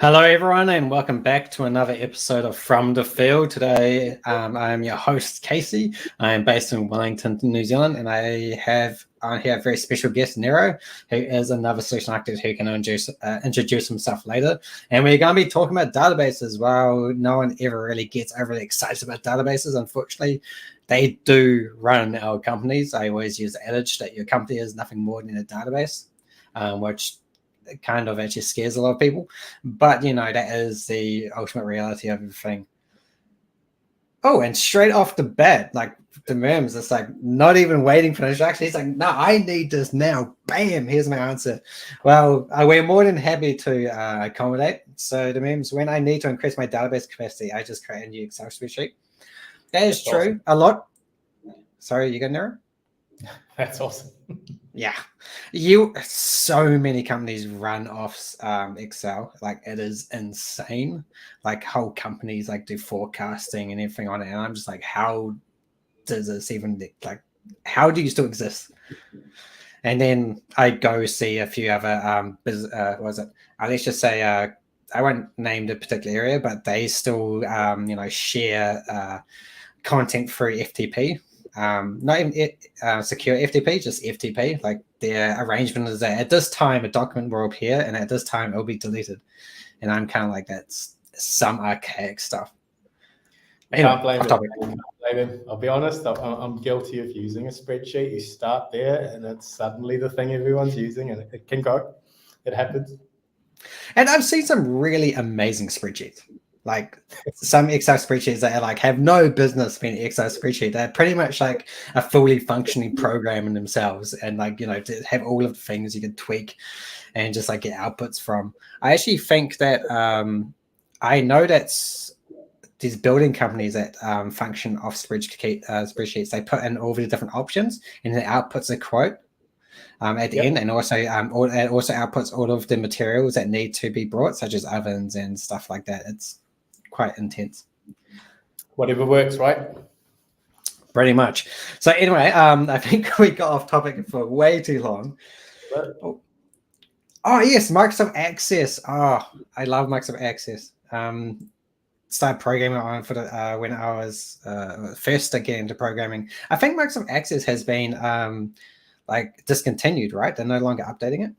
Hello, everyone, and welcome back to another episode of From the Field. Today, I am your host, Casey. I am based in Wellington, New Zealand, and I have on here a very special guest, Nero, who is another solution architect who can introduce himself later. And we're going to be talking about databases. Well, no one ever really gets overly excited about databases. Unfortunately, they do run our companies. I always use the adage that your company is nothing more than a database, which kind of actually scares a lot of people, but that is the ultimate reality of everything. Oh, and straight off the bat, like the memes, it's like not even waiting for an instruction. He's like, no, I need this now. Bam, here's my answer. Well, we're more than happy to accommodate. So the memes, when I need to increase my database capacity, I just create a new Excel spreadsheet. That is true. Awesome. A lot. Sorry, you got Nero? That's awesome. Yeah, so many companies run off Excel. Like, it is insane. Like, whole companies like do forecasting and everything on it, and I'm just like, how does this even, like, how do you still exist? And then I go see a few other what was it? Let's just say I won't name the particular area, but they still share content through FTP. Not even secure FTP, just FTP. Like, their arrangement is that at this time a document will appear, and at this time it'll be deleted. And I'm kind of like, that's some archaic stuff. Anyway, Can't blame him. I'll be honest, I'm guilty of using a spreadsheet. You start there and it's suddenly the thing everyone's using, and it can go. It happens. And I've seen some really amazing spreadsheets. Like, some Excel spreadsheets that like have no business being an Excel spreadsheet. They're pretty much like a fully functioning program in themselves, and like, to have all of the things you can tweak and just like get outputs from. I actually think that I know that's these building companies that function off spreadsheets. They put in all the different options, and it outputs a quote at the end, and also it also outputs all of the materials that need to be brought, such as ovens and stuff like that. It's quite intense. Whatever works, right? Pretty much. So anyway, I think we got off topic for way too long. Oh yes, Microsoft Access. Oh, I love Microsoft Access. Started programming on for the when I was first getting into programming. I think Microsoft Access has been like discontinued, right? They're no longer updating it.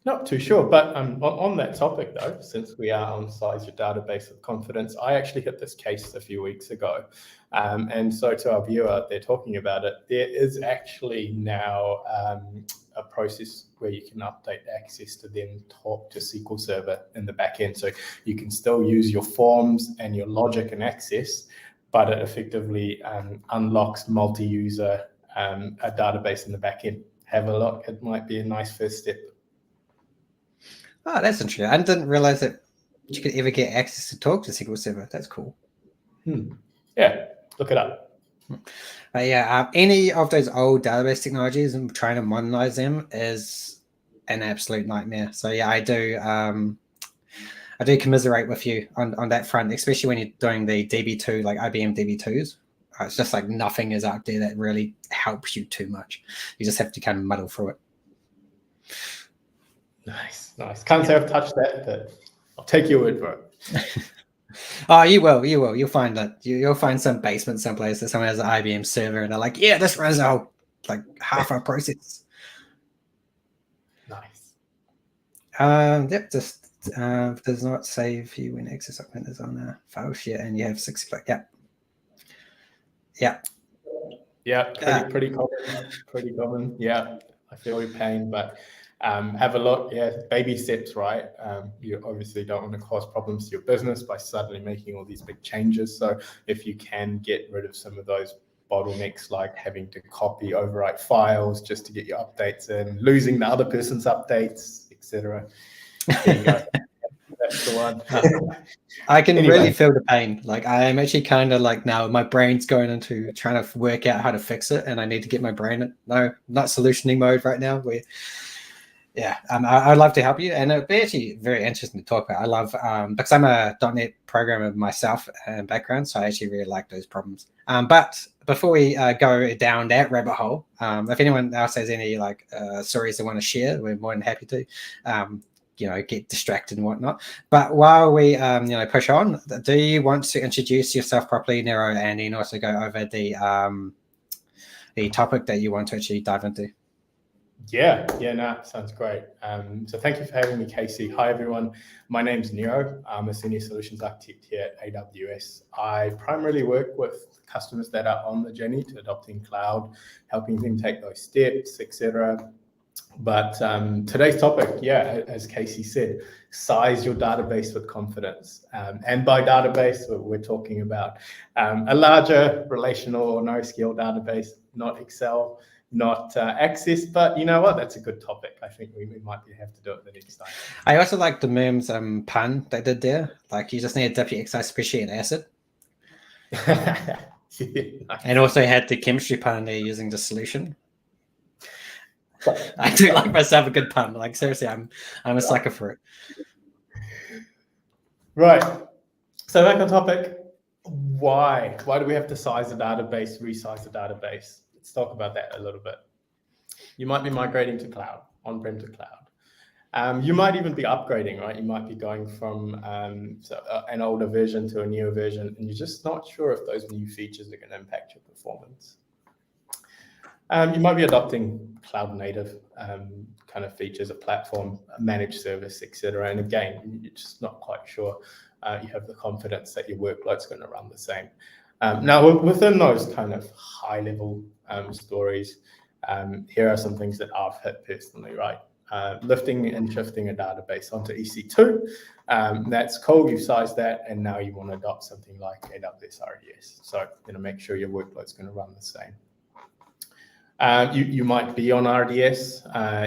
Not too sure, but on that topic though, since we are on Size Your Database with Confidence, I actually hit this case a few weeks ago. And so to our viewer, they're talking about it. There is actually now a process where you can update Access to then talk to SQL Server in the back end. So you can still use your forms and your logic in Access, but it effectively unlocks multi-user a database in the back end. Have a look. It might be a nice first step. Oh, that's interesting. I didn't realize that you could ever get access to talk to SQL Server. That's cool. Yeah, look it up. Any of those old database technologies and trying to modernize them is an absolute nightmare. So yeah, I do commiserate with you on that front, especially when you're doing the DB2, like IBM DB2s. It's just like nothing is out there that really helps you too much. You just have to kind of muddle through it. Nice. Can't say I've touched that, but I'll take your word for it. Oh, you will. You'll find that. You'll find some basement someplace that someone has an IBM server, and they're like, yeah, this runs out like half our process. Nice. Yep, just does not save you when Access document is on a file share and you have 6 click. Yeah. Pretty common. Yeah, I feel your pain, but have a look. Yeah, baby steps, right? You obviously don't want to cause problems to your business by suddenly making all these big changes. So if you can get rid of some of those bottlenecks, like having to copy, overwrite files just to get your updates in, losing the other person's updates, etc. There you go. That's the one. I can really feel the pain. Like, I am actually kind of like, now my brain's going into trying to work out how to fix it, and I need to get my brain not solutioning mode right now. I'd love to help you, and it'd be actually very interesting to talk about. I love because I'm a .NET programmer myself and background, so I actually really like those problems. But before we go down that rabbit hole, if anyone else has any stories they want to share, we're more than happy to. Get distracted and whatnot. But while we push on, do you want to introduce yourself properly, Nero, and then also go over the topic that you want to actually dive into? Sounds great. So thank you for having me, Casey. Hi, everyone. My name's Nero. I'm a Senior Solutions Architect here at AWS. I primarily work with customers that are on the journey to adopting cloud, helping them take those steps, etc. But today's topic, as Casey said, size your database with confidence. And by database, we're talking about a larger relational or NoSQL database, not Excel, not Access, but you know what? That's a good topic. I think we might have to do it the next time. I also like the MERMS pun they did there. Like, you just need to dip your Excel spreadsheet in acid. Nice. And also had the chemistry pun there using the solution. I do like myself a good pun. Like seriously, I'm a sucker for it. Right. So back on topic. Why do we have to size the database, resize the database? Let's talk about that a little bit. You might be migrating to cloud, on-prem to cloud. You might even be upgrading, right? You might be going from an older version to a newer version, and you're just not sure if those new features are going to impact your performance. You might be adopting cloud native kind of features, a platform, a managed service, etc. And again, you're just not quite sure you have the confidence that your workload's going to run the same. Now, within those kind of high-level stories, here are some things that I've hit personally, right? Lifting and shifting a database onto EC2. That's cool, you've sized that, and now you want to adopt something like AWS RDS. So make sure your workload's going to run the same. You might be on RDS,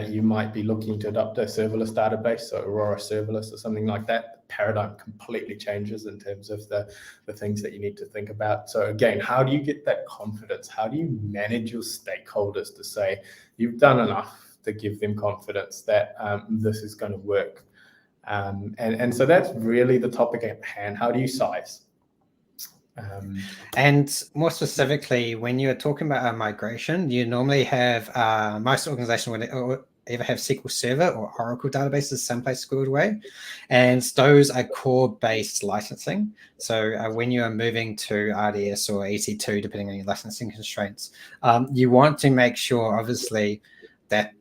you might be looking to adopt a serverless database, so Aurora Serverless or something like that. The paradigm completely changes in terms of the things that you need to think about. So again, how do you get that confidence? How do you manage your stakeholders to say you've done enough to give them confidence that this is going to work? And so that's really the topic at hand. How do you size? And more specifically, when you're talking about a migration, you normally have most organizations would either have SQL Server or Oracle databases someplace squirreled away, and those are core-based licensing. So when you are moving to RDS or EC2, depending on your licensing constraints, you want to make sure, obviously, that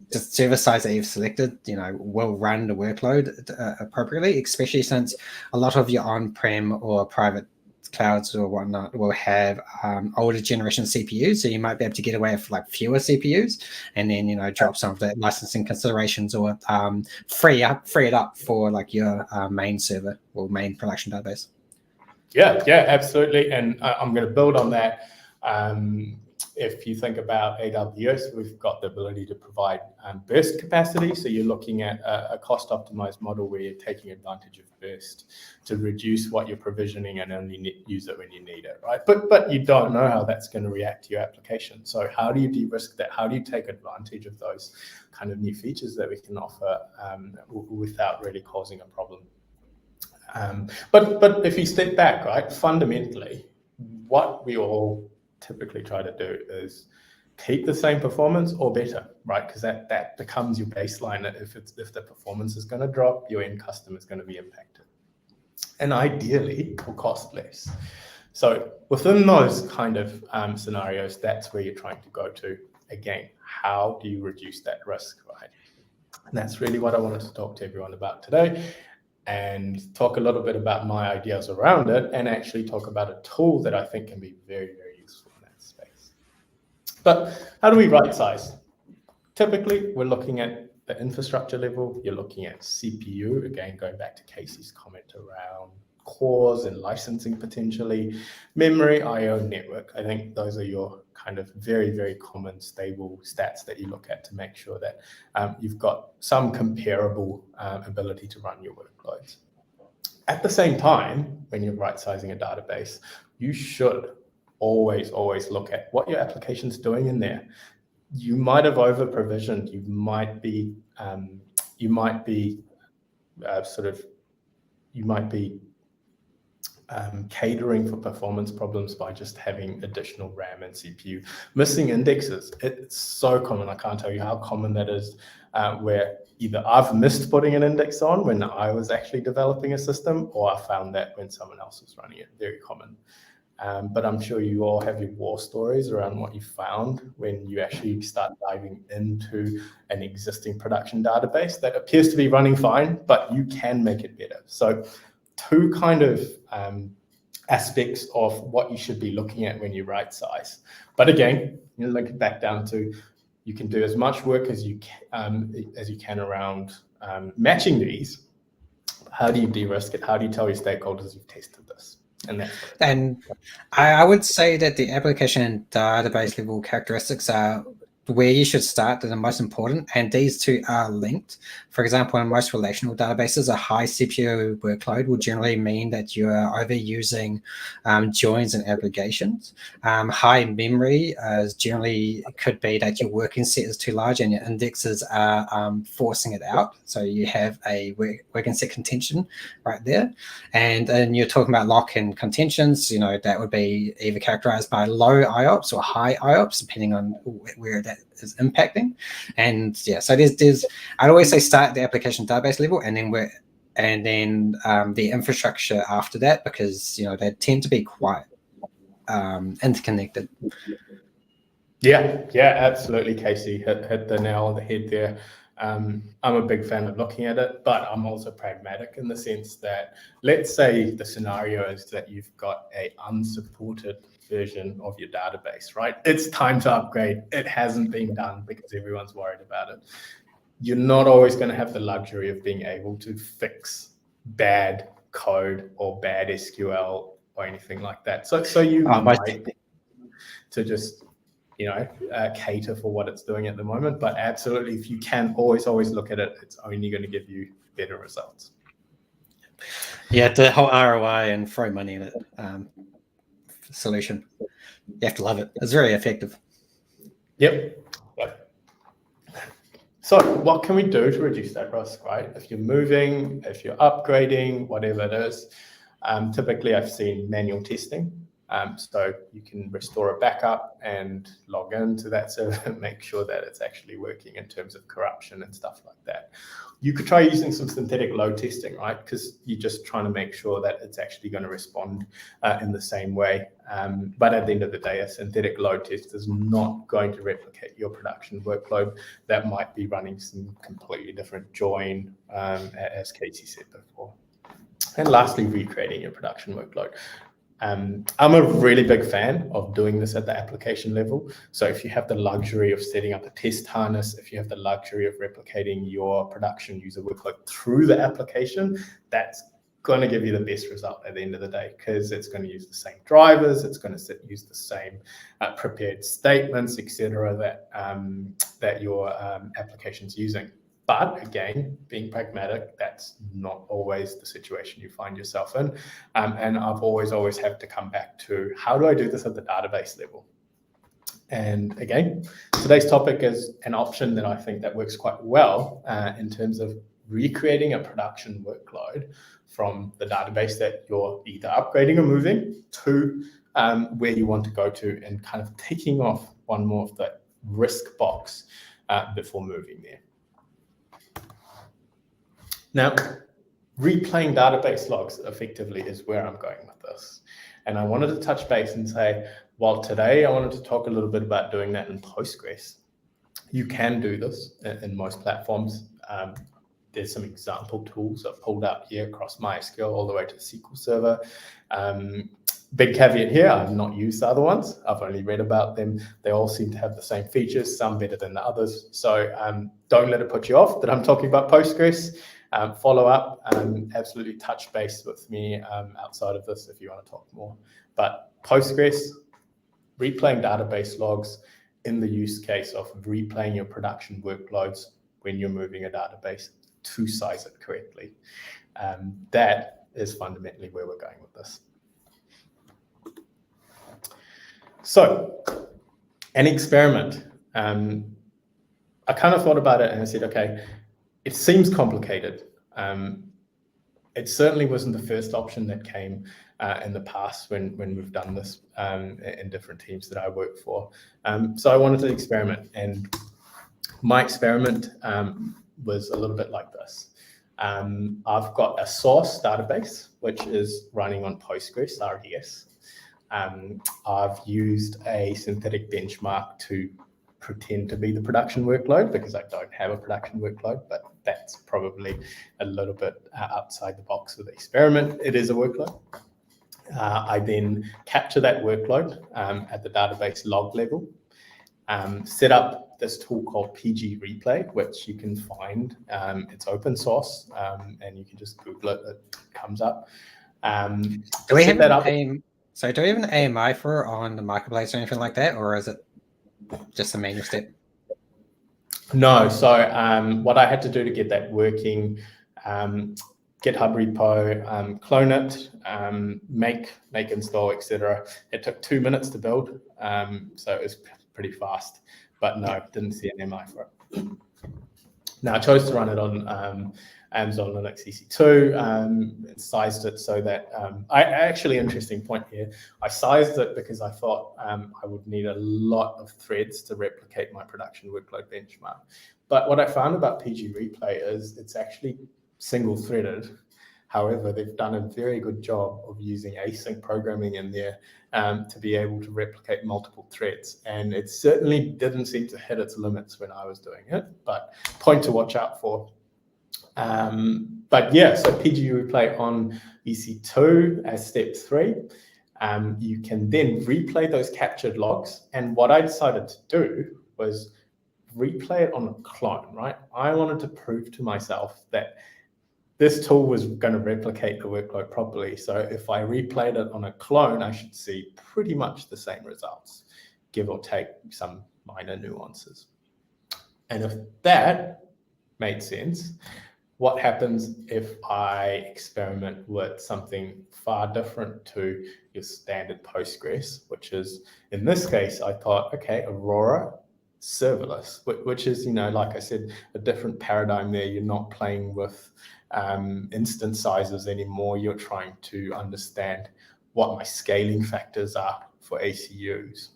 the server size that you've selected, will run the workload appropriately, especially since a lot of your on-prem or private clouds or whatnot will have older generation CPUs. So you might be able to get away with like fewer CPUs and then, drop some of the licensing considerations or free it up for like your main server or main production database. Yeah, absolutely. And I'm going to build on that. If you think about AWS, we've got the ability to provide burst capacity. So you're looking at a cost optimized model where you're taking advantage of burst to reduce what you're provisioning and only use it when you need it, right? But you don't know how that's going to react to your application. So how do you de-risk that? How do you take advantage of those kind of new features that we can offer without really causing a problem? But if you step back, right, fundamentally, what we all typically try to do is keep the same performance or better, right? Because that becomes your baseline. If the performance is going to drop, your end customer is going to be impacted, and ideally will cost less. So within those kind of scenarios, that's where you're trying to go to. Again, how do you reduce that risk, right? And that's really what I wanted to talk to everyone about today, and talk a little bit about my ideas around it, and actually talk about a tool that I think can be very, very useful in that space. But how do we right size? Typically, we're looking at the infrastructure level. You're looking at CPU, again, going back to Casey's comment around cores and licensing potentially, memory, IO, network. I think those are your kind of very, very common stable stats that you look at to make sure that you've got some comparable ability to run your workloads. At the same time, when you're right-sizing a database, you should always look at what your application's doing in there. You might have over-provisioned. You might be catering for performance problems by just having additional RAM and CPU. Missing indexes, it's so common. I can't tell you how common that is, where either I've missed putting an index on when I was actually developing a system, or I found that when someone else was running it. Very common. But I'm sure you all have your war stories around what you found when you actually start diving into an existing production database that appears to be running fine, but you can make it better. So two kind of aspects of what you should be looking at when you right size. But again, link it back down to you can do as much work as you can around matching these. How do you de-risk it? How do you tell your stakeholders you've tested this? And I would say that the application and database level characteristics are where you should start are the most important, and these two are linked. For example, in most relational databases, a high CPU workload will generally mean that you are overusing joins and aggregations. High memory generally could be that your working set is too large and your indexes are forcing it out. So you have a working set contention right there. And you're talking about lock-in contentions, that would be either characterized by low IOPS or high IOPS, depending on where that is impacting. And yeah, so there's I'd always say start at the application database level, and then the infrastructure after that, because they tend to be quite interconnected. Yeah, absolutely, Casey. Hit the nail on the head there. I'm a big fan of looking at it, but I'm also pragmatic in the sense that, let's say the scenario is that you've got a unsupported version of your database, right? It's time to upgrade. It hasn't been done because everyone's worried about it. You're not always going to have the luxury of being able to fix bad code or bad SQL or anything like that. So you might to just cater for what it's doing at the moment. But absolutely, if you can always look at it, it's only going to give you better results. Yeah, the whole ROI and throw money in it solution. You have to love it. It's very effective. Yep. So what can we do to reduce that risk, right? If you're moving, if you're upgrading, whatever it is, typically I've seen manual testing. So you can restore a backup and log into that server and make sure that it's actually working in terms of corruption and stuff like that. You could try using some synthetic load testing, right? Because you're just trying to make sure that it's actually going to respond in the same way. But at the end of the day, a synthetic load test is not going to replicate your production workload. That might be running some completely different join, as Casey said before. And lastly, recreating your production workload. I'm a really big fan of doing this at the application level. So if you have the luxury of setting up a test harness, if you have the luxury of replicating your production user workload through the application, that's going to give you the best result at the end of the day, because it's going to use the same drivers, it's going to use the same prepared statements, etc., that your application's using. But again, being pragmatic, that's not always the situation you find yourself in. And I've always had to come back to, how do I do this at the database level? And again, today's topic is an option that I think that works quite well in terms of recreating a production workload from the database that you're either upgrading or moving to where you want to go to, and kind of ticking off one more of the risk box before moving there. Now, replaying database logs effectively is where I'm going with this. And I wanted to touch base and say, while today I wanted to talk a little bit about doing that in Postgres, you can do this in most platforms. There's some example tools I've pulled out here across MySQL all the way to SQL Server. Big caveat here, I've not used the other ones. I've only read about them. They all seem to have the same features, some better than the others. So don't let it put you off that I'm talking about Postgres. Follow up, absolutely touch base with me outside of this if you want to talk more. But Postgres, replaying database logs in the use case of replaying your production workloads when you're moving a database to size it correctly. That is fundamentally where we're going with this. So, an experiment. I kind of thought about it and I said, okay, it seems complicated. It certainly wasn't the first option that came in the past when we've done this in different teams that I work for. So I wanted to experiment, and my experiment was a little bit like this. I've got a source database, which is running on Postgres RDS. I've used a synthetic benchmark to pretend to be the production workload, because I don't have a production workload, but that's probably a little bit outside the box of the experiment. It is a workload. I then capture that workload at the database log level, set up this tool called PG Replay, which you can find. It's open source, and you can just Google it. It comes up. Do we have an AMI for on the marketplace or anything like that, or is it just a manual step? No, so what I had to do to get that working, GitHub repo, clone it, make install, etc. It took 2 minutes to build, so it was pretty fast. But no, didn't see an MI for it. Now I chose to run it on Amazon Linux EC2, and sized it so that actually interesting point here. I sized it because I thought I would need a lot of threads to replicate my production workload benchmark. But what I found about PG Replay is it's actually single threaded. However, they've done a very good job of using async programming in there to be able to replicate multiple threads. And it certainly didn't seem to hit its limits when I was doing it, but point to watch out for. But yeah, so PG Replay on EC2 as step 3. You can then replay those captured logs. And what I decided to do was replay it on a clone, right? I wanted to prove to myself that this tool was going to replicate the workload properly. So if I replayed it on a clone, I should see pretty much the same results, give or take some minor nuances. And if that made sense, what happens if I experiment with something far different to your standard Postgres, which is, in this case, I thought, okay, Aurora serverless, which is, like I said, a different paradigm there. You're not playing with instance sizes anymore. You're trying to understand what my scaling factors are for ACUs.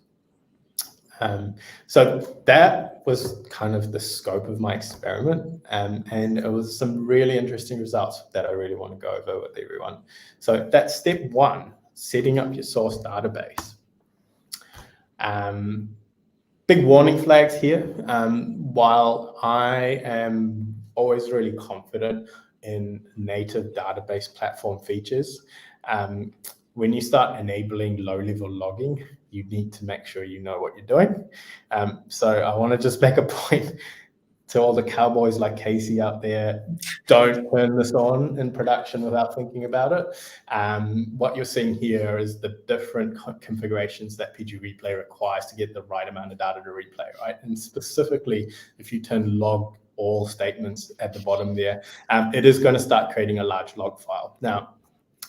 So that was kind of the scope of my experiment, and it was some really interesting results that I really want to go over with everyone. So that's step 1, setting up your source database. Big warning flags here. While I am always really confident in native database platform features, when you start enabling low-level logging, you need to make sure you know what you're doing. So I want to just make a point to all the cowboys like Casey out there: don't turn this on in production without thinking about it. What you're seeing here is the different configurations that PG Replay requires to get the right amount of data to replay, right? And specifically, if you turn log all statements at the bottom there, it is going to start creating a large log file. Now,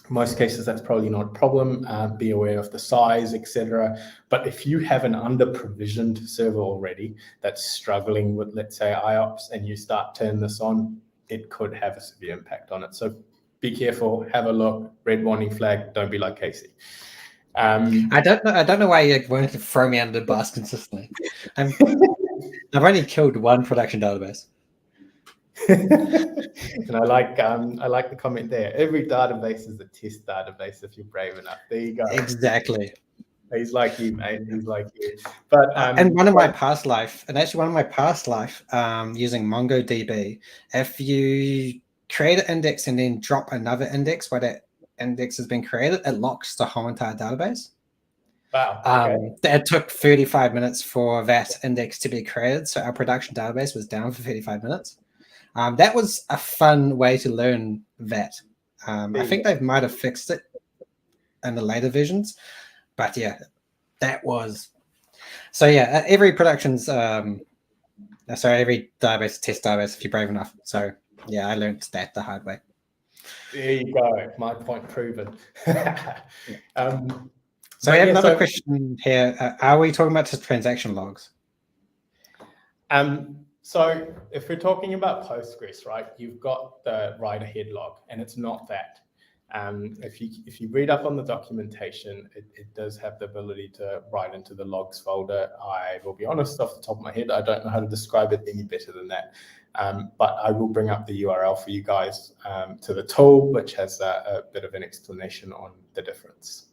in most cases, that's probably not a problem. Be aware of the size, etc. But if you have an under-provisioned server already that's struggling with, let's say, IOPS, and you start turning this on, it could have a severe impact on it. So be careful, have a look, red warning flag, don't be like Casey. I don't know why you wanted to throw me under the bus consistently. I've only killed one production database. And I like the comment there. Every database is a test database if you're brave enough. There you go. Exactly. He's like you, mate. He's like you. But and one of my past life, using MongoDB, if you create an index and then drop another index where that index has been created, it locks the whole entire database. Wow. Okay. It took 35 minutes for that index to be created, so our production database was down for 35 minutes. That was a fun way to learn that. I think they might have fixed it in the later versions, but yeah, that was. So yeah, every production's every database, test database if you're brave enough. So yeah, I learned that the hard way. There you go. My point proven. So I have another question here. Are we talking about just transaction logs? So if we're talking about Postgres, right, you've got the write-ahead log, and it's not that. If you read up on the documentation, it does have the ability to write into the logs folder. I will be honest, off the top of my head, I don't know how to describe it any better than that. But I will bring up the URL for you guys to the tool, which has a bit of an explanation on the difference.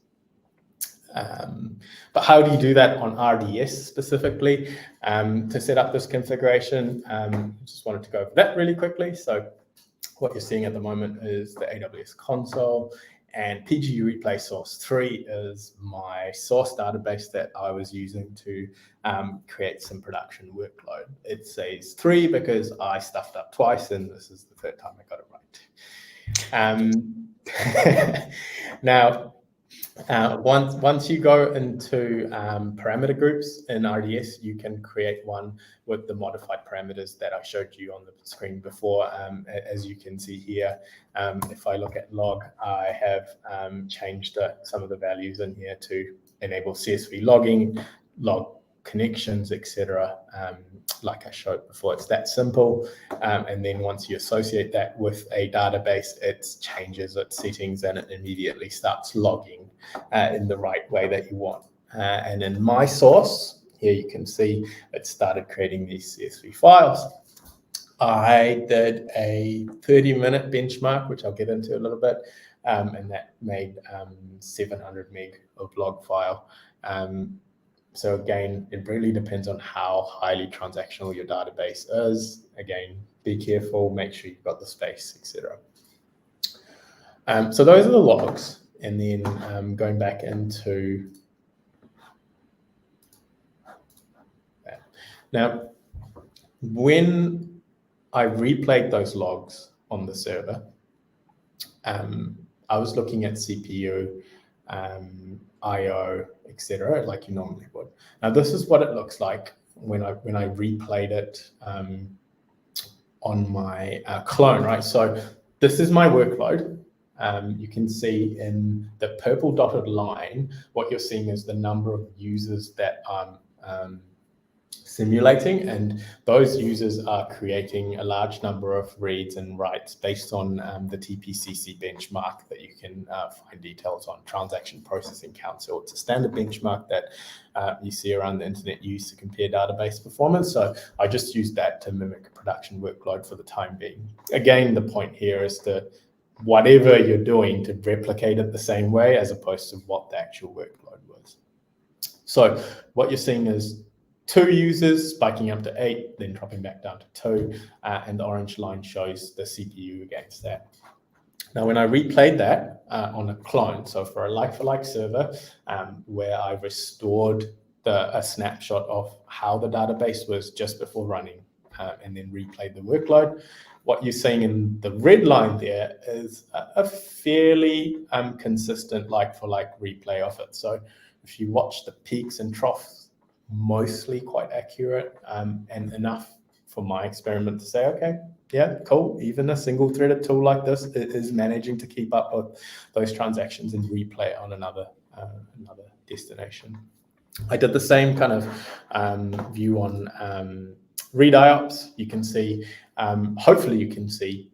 But how do you do that on RDS specifically to set up this configuration? Just wanted to go over that really quickly. So what you're seeing at the moment is the AWS console, and PG Replay Source 3 is my source database that I was using to create some production workload. It says 3 because I stuffed up twice, and this is the third time I got it right. Now, Once you go into parameter groups in RDS, you can create one with the modified parameters that I showed you on the screen before. As you can see here, if I look at log, I have changed some of the values in here to enable CSV logging, log connections, etc. Like I showed before, it's that simple. And then once you associate that with a database, it changes its settings and it immediately starts logging in the right way that you want. And in my source, here you can see it started creating these CSV files. I did a 30-minute benchmark, which I'll get into a little bit, and that made 700 meg of log file. So again, it really depends on how highly transactional your database is. Again, be careful, make sure you've got the space, etc. So those are the logs. And then going back into that. Now, when I replayed those logs on the server, I was looking at CPU, IO, etc., like you normally would. Now, this is what it looks like when I replayed it on my clone, right? So this is my workload. You can see in the purple dotted line, what you're seeing is the number of users that I'm simulating, and those users are creating a large number of reads and writes based on the TPCC benchmark that you can find details on, Transaction Processing Council. It's a standard benchmark that you see around the internet used to compare database performance. So I just used that to mimic a production workload for the time being. Again, the point here is to whatever you're doing to replicate it the same way as opposed to what the actual workload was. So what you're seeing is 2 users spiking up to 8, then dropping back down to 2, and the orange line shows the CPU against that. Now, when I replayed that on a clone, so for a like-for-like server, where I restored a snapshot of how the database was just before running, and then replayed the workload, what you're seeing in the red line there is a fairly consistent like-for-like replay of it. So if you watch the peaks and troughs, mostly quite accurate, and enough for my experiment to say, okay, yeah, cool. Even a single threaded tool like this is managing to keep up with those transactions and replay on another destination. I did the same kind of view on read IOPS. You can see, hopefully you can see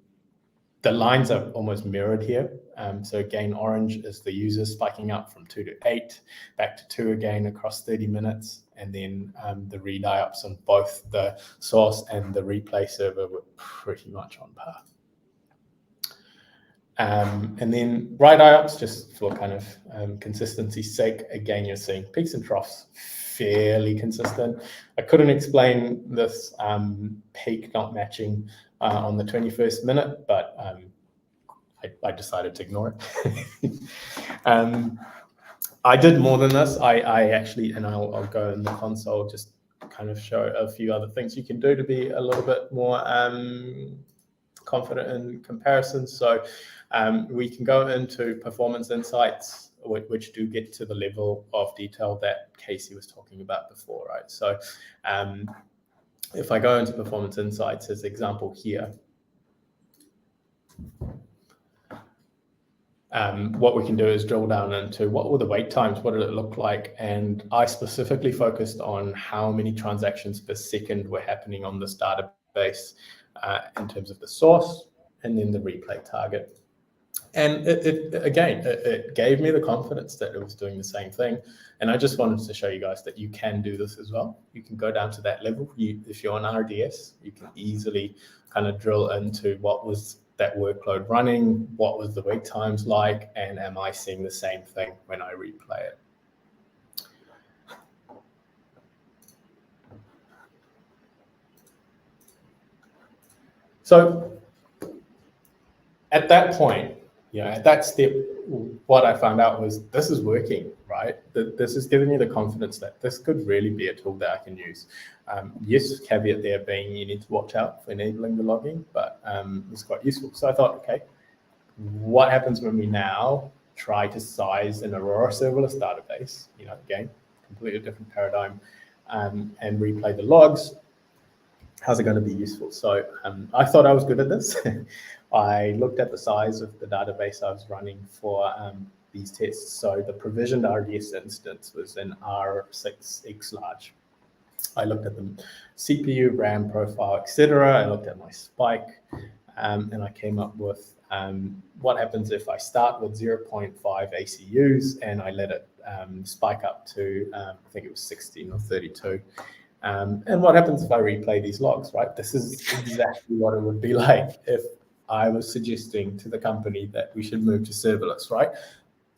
the lines are almost mirrored here. So again, orange is the user spiking up from 2 to 8, back to 2 again across 30 minutes. And then the read IOPS on both the source and the replay server were pretty much on par. And then write IOPS, just for kind of consistency's sake, again, you're seeing peaks and troughs fairly consistent. I couldn't explain this peak not matching on the 21st minute, but I decided to ignore it. I did more than this. I actually, and I'll go in the console, just kind of show a few other things you can do to be a little bit more confident in comparisons. So we can go into performance insights, which do get to the level of detail that Casey was talking about before, right? So if I go into performance insights as example here, what we can do is drill down into what were the wait times, what did it look like? And I specifically focused on how many transactions per second were happening on this database in terms of the source and then the replay target. And it gave me the confidence that it was doing the same thing. And I just wanted to show you guys that you can do this as well. You can go down to that level. If you're on RDS, you can easily kind of drill into what was that workload running, what was the wait times like, and am I seeing the same thing when I replay it? So at that point, at that step, what I found out was this is working, right? This is giving me the confidence that this could really be a tool that I can use. Yes, caveat there being you need to watch out for enabling the logging, but it's quite useful. So I thought, okay, what happens when we now try to size an Aurora serverless database, again, completely different paradigm, and replay the logs, how's it going to be useful? So I thought I was good at this. I looked at the size of the database I was running for these tests. So the provisioned RDS instance was an R6X large. I looked at the CPU, RAM profile, etc. I looked at my spike, and I came up with what happens if I start with 0.5 ACUs and I let it spike up to, I think it was 16 or 32. And what happens if I replay these logs, right? This is exactly what it would be like if I was suggesting to the company that we should move to serverless, right?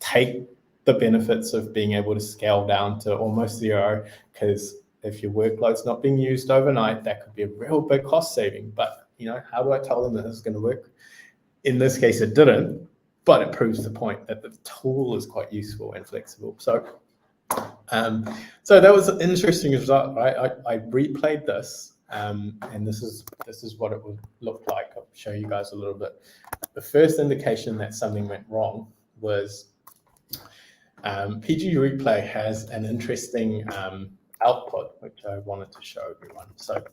Take the benefits of being able to scale down to almost zero, because if your workload's not being used overnight, that could be a real big cost saving. But, how do I tell them that this is going to work? In this case, it didn't, but it proves the point that the tool is quite useful and flexible. So that was an interesting result, right? I replayed this, and this is what it would look like. I'll show you guys a little bit. The first indication that something went wrong was PG Replay has an interesting output, which I wanted to show everyone. So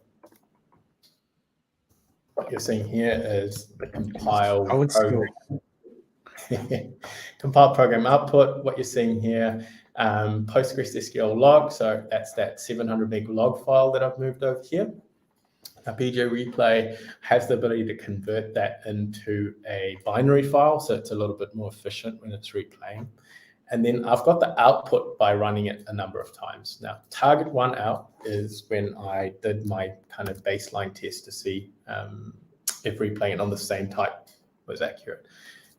what you're seeing here is the compiled program. Compiled program output. What you're seeing here, PostgreSQL log. So that's that 700 meg log file that I've moved over here. Now, PG Replay has the ability to convert that into a binary file, so it's a little bit more efficient when it's replaying. And then I've got the output by running it a number of times. Now, target one out is when I did my kind of baseline test to see if replaying it on the same type was accurate.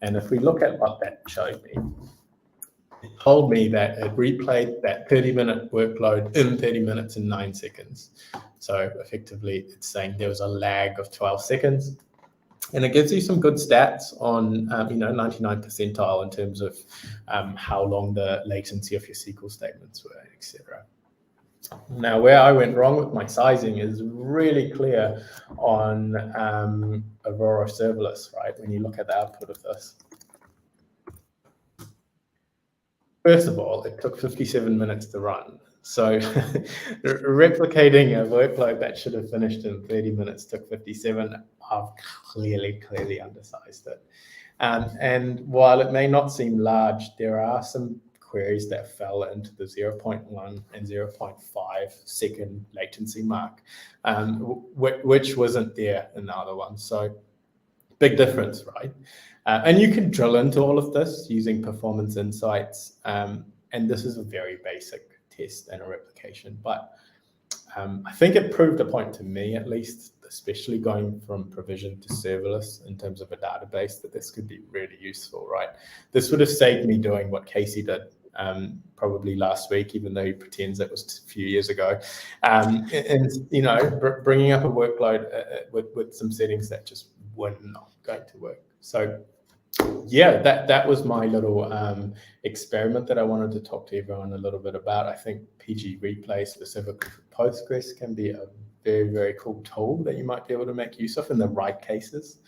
And if we look at what that showed me, it told me that it replayed that 30-minute workload in 30 minutes and 9 seconds. So effectively, it's saying there was a lag of 12 seconds. And it gives you some good stats on, 99 percentile in terms of how long the latency of your SQL statements were, etc. Now, where I went wrong with my sizing is really clear on Aurora serverless, right? When you look at the output of this. First of all, it took 57 minutes to run. So replicating a workload that should have finished in 30 minutes took 57. I've clearly undersized it. And while it may not seem large, there are some queries that fell into the 0.1 and 0.5 second latency mark, which wasn't there in the other one. So big difference, right? And you can drill into all of this using performance insights. And this is a very basic test and a replication, but I think it proved a point to me, at least, especially going from provision to serverless in terms of a database, that this could be really useful, right? This would have saved me doing what Casey did probably last week, even though he pretends that was a few years ago, and bringing up a workload with some settings that just were not going to work. So yeah, that was my little experiment that I wanted to talk to everyone a little bit about. I think PG Replay specifically for Postgres can be a very, very cool tool that you might be able to make use of in the right cases.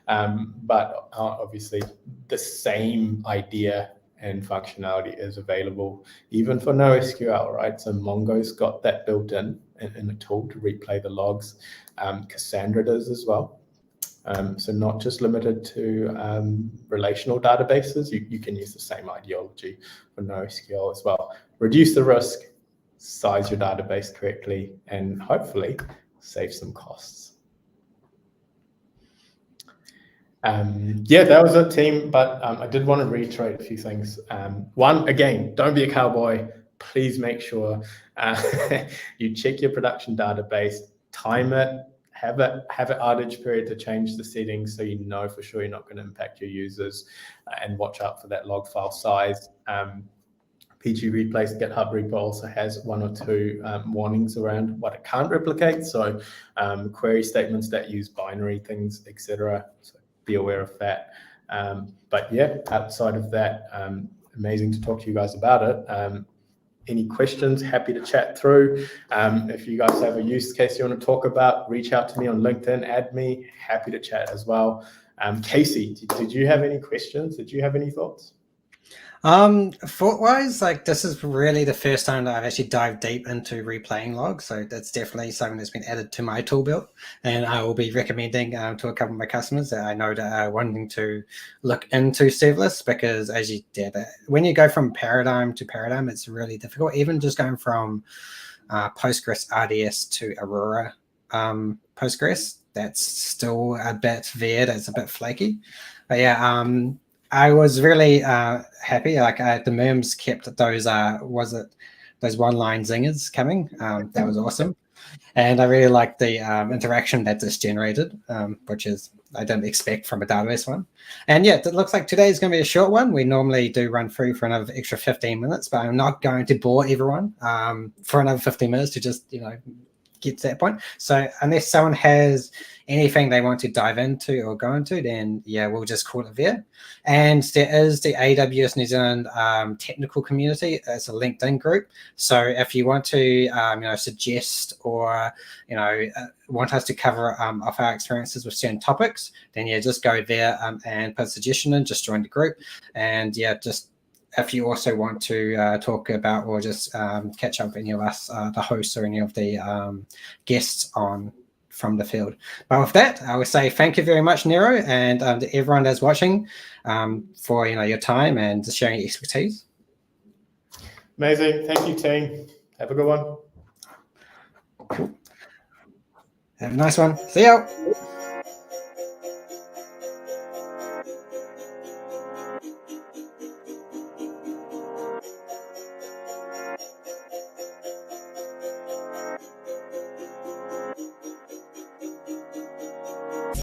But obviously the same idea and functionality is available even for NoSQL, right? So Mongo's got that built in a tool to replay the logs. Cassandra does as well. So not just limited to relational databases, you can use the same ideology for NoSQL as well. Reduce the risk, size your database correctly, and hopefully save some costs. That was it, team, but I did want to reiterate a few things. One, again, don't be a cowboy. Please make sure you check your production database, time it, have an outage period to change the settings so you know for sure you're not going to impact your users, and watch out for that log file size. PG Replay's GitHub repo also has 1 or 2 warnings around what it can't replicate. So query statements that use binary things, etc. So be aware of that. But yeah, outside of that, amazing to talk to you guys about it. Any questions, happy to chat through. If you guys have a use case you want to talk about, reach out to me on LinkedIn, add me, happy to chat as well. Casey, did you have any questions? Did you have any thoughts? Thought wise, like this is really the first time that I've actually dived deep into replaying logs, so that's definitely something that's been added to my tool belt, and I will be recommending to a couple of my customers that I know that are wanting to look into serverless, because as you did, when you go from paradigm to paradigm, it's really difficult. Even just going from Postgres RDS to Aurora Postgres, that's still a bit weird. It's a bit flaky, but yeah. I was really happy. Like the Merms kept those those one-line zingers coming. That was awesome, and I really liked the interaction that this generated, which is I didn't expect from a database one. And yeah, it looks like today is going to be a short one. We normally do run through for another extra 15 minutes, but I'm not going to bore everyone for another 15 minutes to just get to that point. So unless someone has anything they want to dive into or go into, then yeah, we'll just call it there. And there is the AWS New Zealand technical community. It's a LinkedIn group. So if you want to suggest or want us to cover off our experiences with certain topics, then yeah, just go there and put a suggestion in, just join the group. And yeah, just if you also want to talk about or just catch up with any of us, the hosts or any of the guests from the field. But with that, I would say thank you very much, Nero, and to everyone that's watching for your time and sharing your expertise. Amazing. Thank you, team. Have a good one. Cool. Have a nice one. See you.